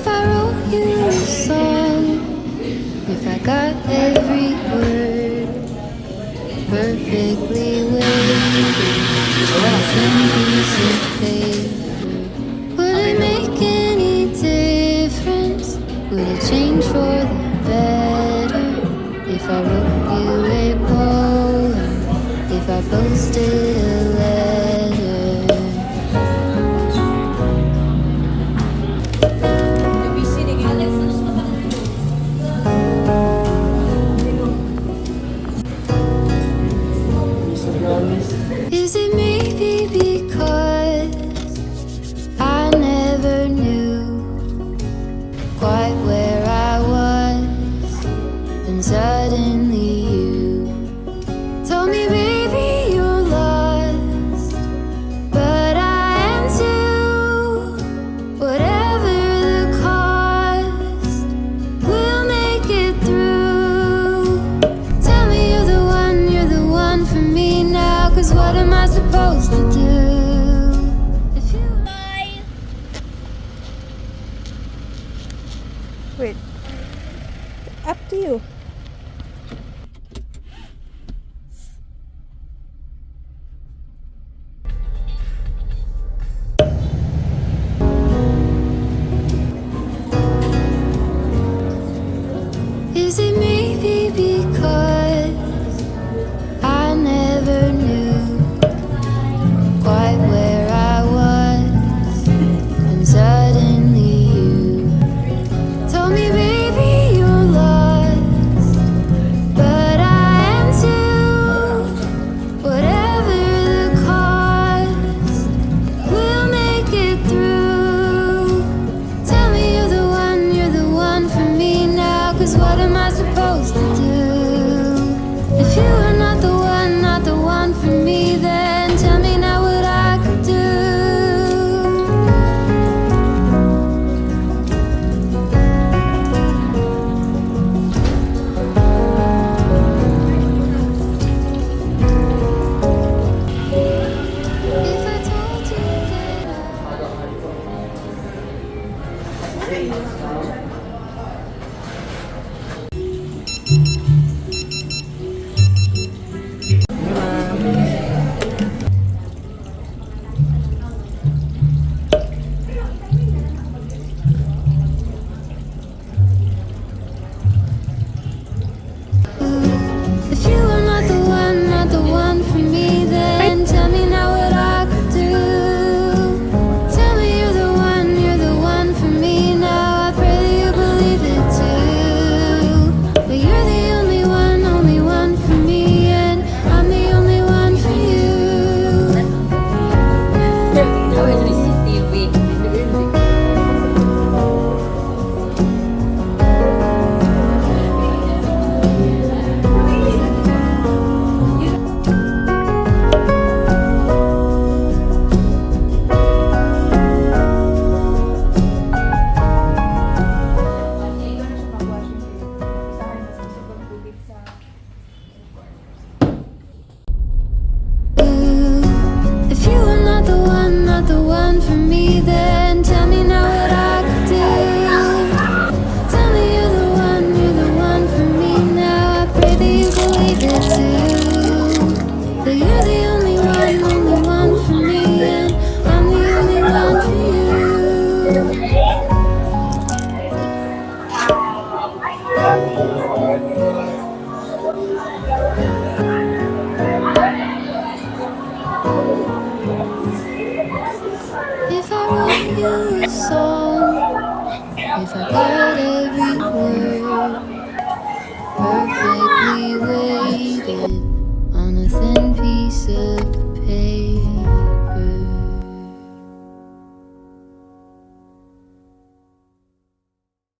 If I wrote you a song, if I got every word perfectly weighted on a thin piece of paper, would it make any difference? Would it change for the better? If I wrote you a poem, if I posted a letter? Is it maybe because I never knew quite where I was, and suddenly you told me, baby, you're lost, but I am too. Whatever the cost, we'll make it through. Tell me you're the one for me now, 'cause what am I supposed to do? If you Wait. Up to you. Is it maybe because I never knew quite where I was, and suddenly you told me, baby, you're lost, but I am too. Whatever the cost, we'll make it through. Tell me you're the one for me now, 'cause what am I supposed to do? If you are not the one for me, then tell me now what I could do. If I told you that if you are not the one for me, then tell me now what I could do. Tell me you're the one for me now. I pray that you believe it too. But you're the only one for me, and I'm the only one for you. If you are not the one for me, then tell me now what I could do. Tell me you're the one for me now. I pray that you believe it too. That you're the only one for me, and I'm the only one for you. If I wrote you a song, if I got